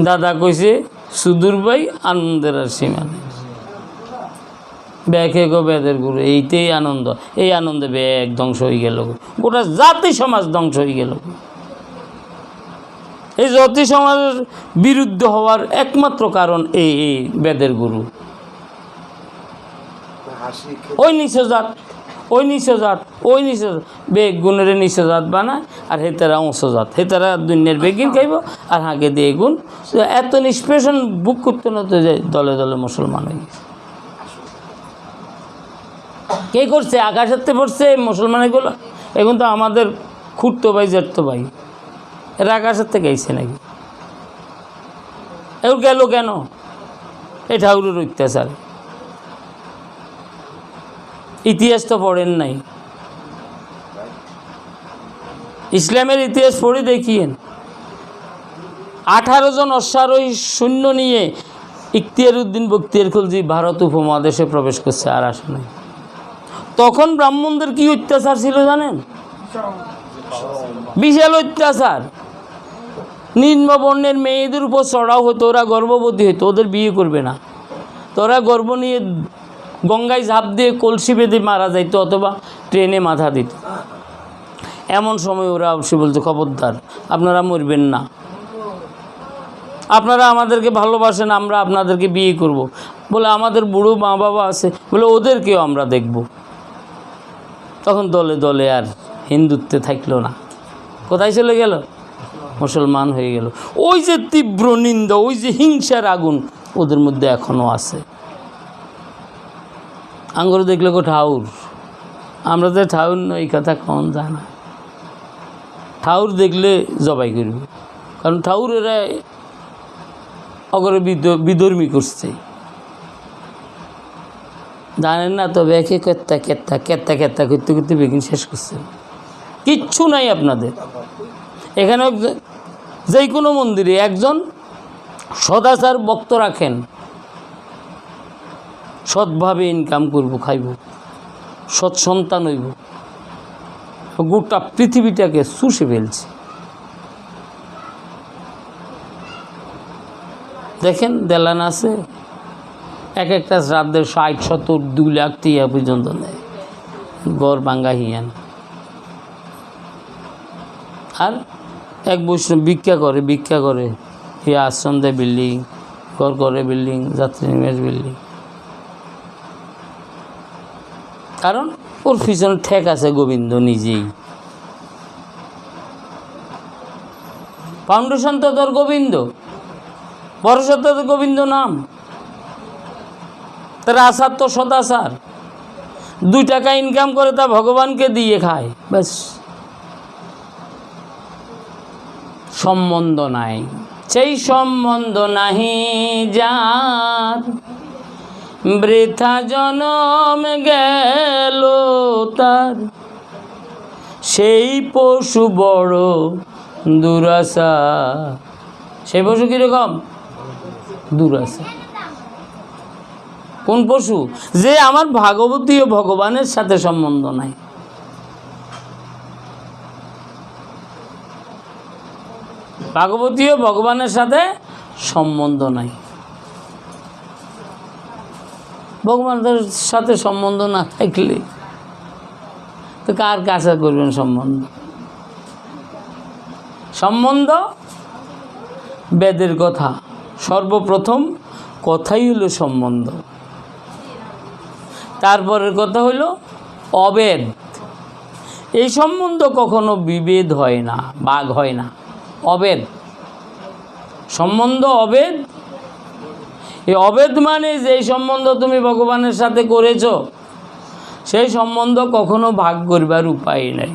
দাদা কইছে সুদূর ভাই আনন্দের আর সীমা নেই। ব্যাকে গো বেদের গুরু, এইটাই আনন্দ। এই আনন্দে ব্যাগ ধ্বংস হয়ে গেল, গোটা জাতি সমাজ ধ্বংস হয়ে গেল। এই জাতি সমাজের বিরুদ্ধে হওয়ার একমাত্র কারণ এই বেদের গুরু। ওই নিচজাত, ওই নিচজাত, ওই নিচজাত বেগ গুণের নিচজাত বানায়, আর হেতারা উঁচজাত, হেতারা দুনিয়ার বেগিন খাইব আর হাঁকে দিয়ে গুণ। এত নিষ্পেষণ বুক করতে না তো যায়, দলে দলে মুসলমান হয়ে গেছে। কে করছে? আকাশেতে পড়ছে মুসলমান এগুলো? এখন তো আমাদের খুঁড়তো ভাই, জেঠতো ভাই, এরা আকাশের থেকে আইছে নাকি? এগুলো গেল কেন? এই ঠাকুরের অত্যাচার। ইতিহাস তো পড়েন নাই, ইসলামের ইতিহাস পড়ে দেখিয়েন। 18 জন অশ্বারোহী সৈন্য নিয়ে ইখতিয়ার উদ্দিন বখতিয়ার খিলজি ভারত উপমহাদেশে প্রবেশ করছে, আর আসে নাই। তখন ব্রাহ্মণদের কি অত্যাচার ছিল জানেন? বিশাল অত্যাচার। নিম্নবর্ণের মেয়েদের উপর চড়াও হতো, ওরা গর্ভবতী হতো, ওদের বিয়ে করবে না, তোরা গর্ভ নিয়ে গঙ্গায় ঝাঁপ দিয়ে কলসি বেঁধে মারা যাইতো, অথবা ট্রেনে মাথা দিত। এমন সময় ওরা অবশ্যই বলতো, খবরদার আপনারা মরবেন না, আপনারা আমাদেরকে ভালোবাসেন, আমরা আপনাদেরকে বিয়ে করব। বলে আমাদের বুড়ো মা বাবা আছে, বলে ওদেরকেও আমরা দেখব। তখন দলে দলে আর হিন্দুত্বে থাকলো না, কোথায় চলে গেল? মুসলমান হয়ে গেল। ওই যে তীব্র নিন্দা, ওই যে হিংসার আগুন ওদের মধ্যে এখনও আছে। আঙ্গুর দেখলে গো ঠাউর, আমরা যে ঠাউর নই এই কথা কখন জানা। ঠাউর দেখলে জবাই করবে, কারণ ঠাউর এরা অগরে বিধর্মী করছে, জানেন না? তবে একে কেত্তা কেত্তা কেত্তা কেত্তা করতে করতে বেগিন শেষ করছে। কিচ্ছু নাই আপনাদের এখানে। যে কোনো মন্দিরে একজন সদাচার বক্ত রাখেন, সৎভাবে ইনকাম করব, খাইব, সৎ সন্তান হইব, গোটা পৃথিবীটাকে চুষে ফেলছে। দেখেন দেলান আছে, এক একটা শ্রাদ্ধের 60, 70, 2 লাখ টিয়া পর্যন্ত নেয়, গড় বাঙ্গা হিয়ান। আর এক বৈষ্ণব ভিক্ষা করে হিয়া আশ্রম দেয় বিল্ডিং, ঘর করে বিল্ডিং, যাত্রী নিবাস বিল্ডিং। কারণ ওর পিছনে ঠেক আছে গোবিন্দ নিজেই। ফাউন্ডেশন তো তোর গোবিন্দ, ভরসা তো গোবিন্দ নাম, তার আচার তো সদাচার। 2 টাকা ইনকাম করে তা ভগবানকে দিয়ে খায়, ব্যাস। সম্বন্ধ নাই, সেই সম্বন্ধ নাহি যার, বৃথা জনম গেল তার, সেই পশু বড় দুরাশা। সেই পশু কীরকম? দুরাশা। কোন পশু? যে আমার ভাগবতী ও ভগবানের সাথে সম্বন্ধ নাই। ভাগবতী ও ভগবানের সাথে সম্বন্ধ নাই। ভগবানের সাথে সম্বন্ধ না থাকলে তো কার কাছে করবেন সম্বন্ধ? সম্বন্ধ বেদের কথা, সর্বপ্রথম কথাই হলো সম্বন্ধ। তারপরের কথা হলো অবেদ। এই সম্বন্ধ কখনো বিভেদ হয় না, বাঘ হয় না, অবেদ সম্বন্ধ, অবেদ। এই অবেদ মানে যেই সম্বন্ধ তুমি ভগবানের সাথে করেছ, সেই সম্বন্ধ কখনো ভাগ করবার উপায় নেই।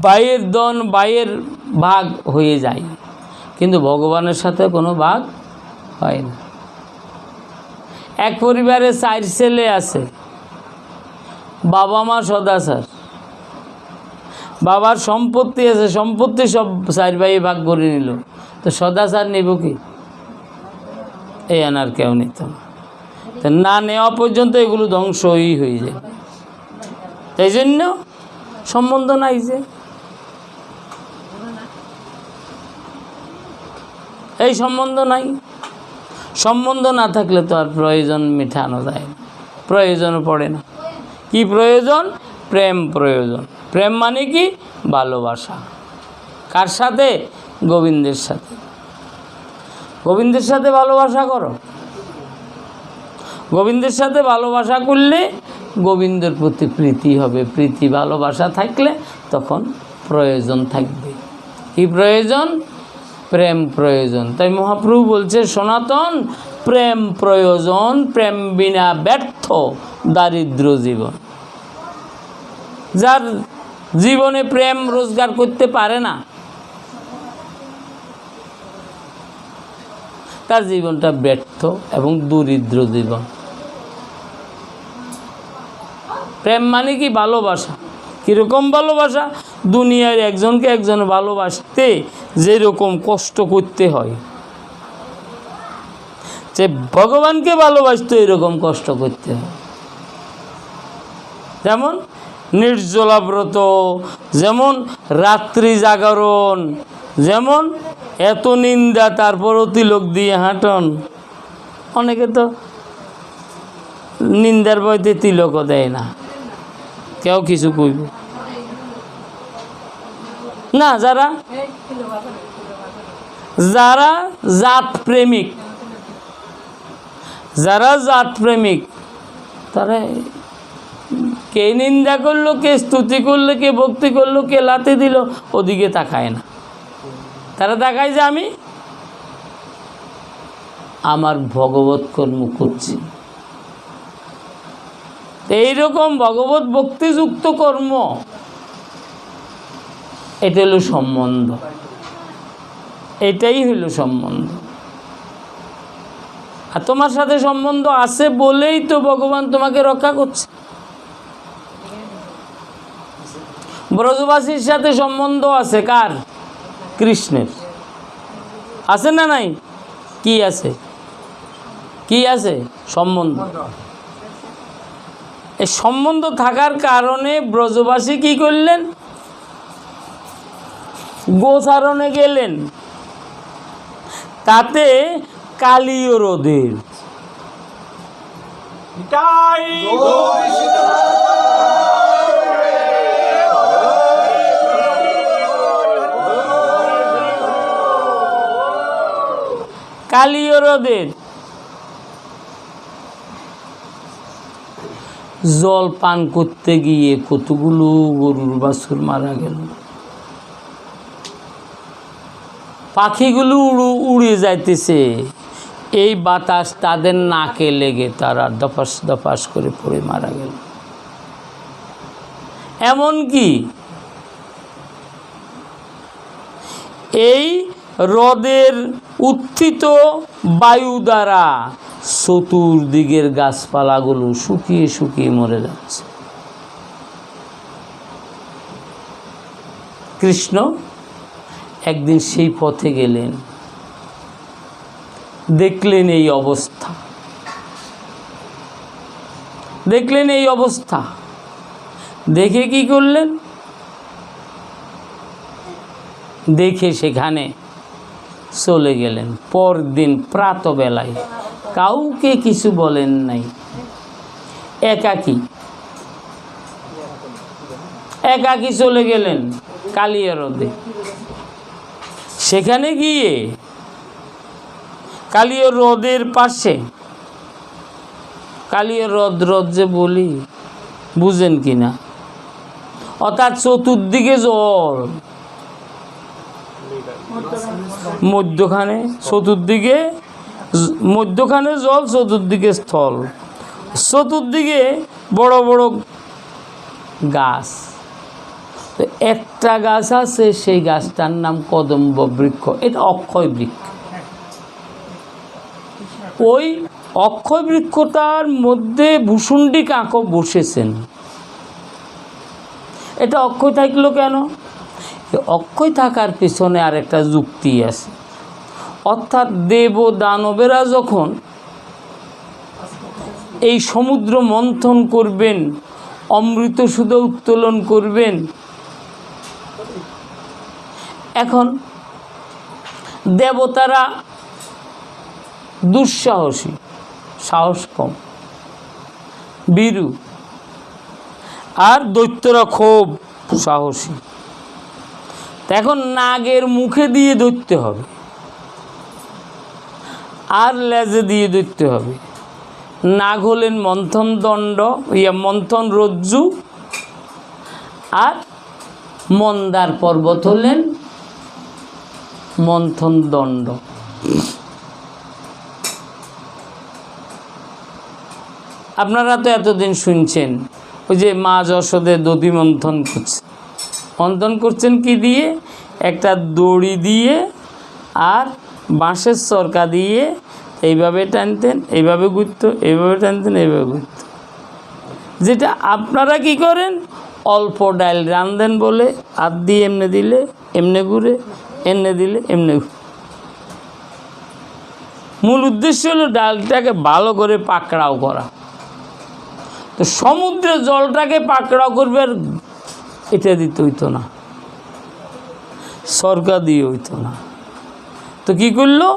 বাইয়ের দন বাইয়ের ভাগ হয়ে যায়, কিন্তু ভগবানের সাথে কোনো ভাগ হয় না। এক পরিবারে 4 ছেলে আছে, বাবা মা সদাচার, বাবার সম্পত্তি আছে, সম্পত্তি সব 4 ভাই ভাগ করে নিল, তো সদাচার নেব কি? এই আনার কেউ নিত না। তো না নেওয়া পর্যন্ত এগুলো ধ্বংসই হয়ে যায়। তাই জন্য সম্বন্ধ নাই। যে এই সম্বন্ধ নাই। সম্বন্ধ না থাকলে তো আর প্রয়োজন মেটানো যায় না, প্রয়োজনও পড়ে না। কি প্রয়োজন? প্রেম প্রয়োজন। প্রেম মানে কি? ভালোবাসা। কার সাথে? গোবিন্দের সাথে। গোবিন্দের সাথে ভালোবাসা করো। গোবিন্দের সাথে ভালোবাসা করলে গোবিন্দের প্রতি প্রীতি হবে। প্রীতি ভালোবাসা থাকলে তখন প্রয়োজন থাকবে। কি প্রয়োজন? প্রেম প্রয়োজন। তাই মহাপ্রভু বলছে সনাতন প্রেম প্রয়োজন, প্রেম বিনা ব্যর্থ দারিদ্র জীবন। যার জীবনে প্রেম রোজগার করতে পারে না, তার জীবনটা ব্যর্থ এবং দরিদ্র জীবন। প্রেম মানে কি? ভালোবাসা। কীরকম ভালোবাসা? দুনিয়ার একজনকে একজন ভালোবাসতে যেরকম কষ্ট করতে হয়, যে ভগবানকে ভালোবাসতে এরকম কষ্ট করতে হয়। যেমন নির্জলা ব্রত, যেমন রাত্রি জাগরণ, যেমন এত নিন্দা তারপরও তিলক দিয়ে হাঁটন। অনেকে তো নিন্দার বইতে তিলকও দেয় না, কেউ কিছু কইব না। যারা যারা জাত প্রেমিক, যারা জাত প্রেমিক, তারা কে নিন্দা করলো, কে স্তুতি করলো, কে ভক্তি করলো, কে লাথি দিল, ওদিকে তাকায় না। তারা তাকায় যে আমি আমার ভগবত কর্ম করছি। এইরকম ভগবত ভক্তিযুক্ত কর্ম, এটা হলো সম্বন্ধ। এটাই হলো সম্বন্ধ। আর তোমার সাথে সম্বন্ধ আছে বলেই তো ভগবান তোমাকে রক্ষা করছে। ব্রজবাসীর সাথে সম্বন্ধ আছে কার? কৃষ্ণের। আছে না নাই? কি আছে? কি আছে? সম্বন্ধ। এই সম্বন্ধ থাকার কারণে ব্রজবাসী কি করলেন? গোচারণে গেলেন। তাতে কালীয় রোদের কালীয় রোদের জল পান করতে গিয়ে কতগুলো গরুর বাছুর মারা গেল। পাখিগুলো উড়ে যাইতেছে, এই বাতাস তাদের নাকে লেগে তারা দফাস দফাস করে পড়ে মারা গেল। এমনকি এই হ্রদের উত্থিত বায়ু দ্বারা চতুর্দিকের গাছপালাগুলো শুকিয়ে শুকিয়ে মরে যাচ্ছে। কৃষ্ণ একদিন সেই পথে গেলেন, দেখলেন এই অবস্থা, দেখলেন এই অবস্থা। দেখে কি করলেন? দেখে সেখানে চলে গেলেন। পরদিন প্রাতবেলায় কাউকে কিছু বলেন নাই, একাকী একাকী চলে গেলেন কালিয়া হ্রদে। সেখানে গিয়ে কালিয়া হ্রদের পাশে, কালিয়া হ্রদ যে বলি বুঝেন কিনা, অর্থাৎ চতুর্দিকে জল, মধ্যখানে চতুর্দিকে মধ্যখানে জল, চতুর্দিকে স্থল, চতুর্দিকে বড় বড় গাছ। একটা গাছ আছে, সেই গাছটার নাম কদম্ব বৃক্ষ। এটা অক্ষয় বৃক্ষ। ওই অক্ষয় বৃক্ষটার মধ্যে ভূষুণ্ডী কাকও বসেছেন। এটা অক্ষয় থাকলো কেন? অক্ষয় থাকার পিছনে আর একটা যুক্তি আছে। অর্থাৎ দেব দানবেরা যখন এই সমুদ্র মন্থন করবেন, অমৃত সুধা উত্তোলন করবেন, এখন দেবতারা দুঃসাহসী, সাহস কম, বীরু, আর দৈত্যরা খুব সাহসী। এখন নাগের মুখে দিয়ে ধরতে হবে আর লেজে দিয়ে ধরতে হবে। নাগ হলেন মন্থন দণ্ড, মন্থন রজ্জু, আর মন্দার পর্বত হলেন মন্থন দণ্ড। আপনারা তো এতদিন শুনছেন ওই যে মা যশোদে দধি মন্থন করছে। মন্থন করছেন কি দিয়ে? একটা দড়ি দিয়ে আর বাঁশের চরকা দিয়ে এইভাবে টানতেন, এইভাবে ঘুরতো, এইভাবে টানতেন, এইভাবে ঘুরতো। যেটা আপনারা কি করেন, অল্প ডাল রান্ধেন বলে হাত দিয়ে এমনি দিলে এমনি ঘুরে, এমনি দিলে এমনি ঘুরে। মূল উদ্দেশ্য হলো ডালটাকে ভালো করে পাকড়াও করা। তো সমুদ্রের জলটাকে পাকড়াও করবে, আর এটা দিতে হইতো না, সরকার দিয়ে হইতো না। তো কি করলো,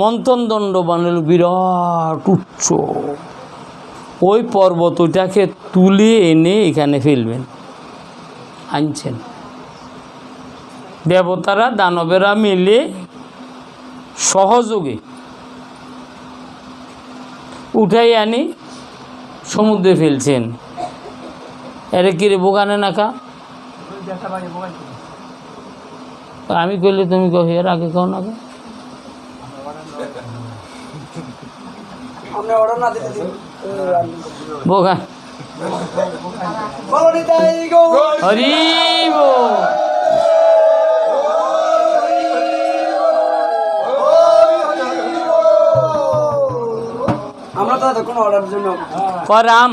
মন্থন দণ্ড বানাল বিরাট উচ্চ। ওই পর্বত ওইটাকে তুলে এনে এখানে ফেলবেন, আনছেন। দেবতারা দানবেরা মিলে সহযোগে উঠাই আনি সমুদ্রে ফেলছেন। এরে কিরে বোগানে নাকা, আমি কইলে তুমি কহ, এর আগে কও না কা? বোগা হরি বল। আমরা তো কোনো অর্ডার জন্য রাম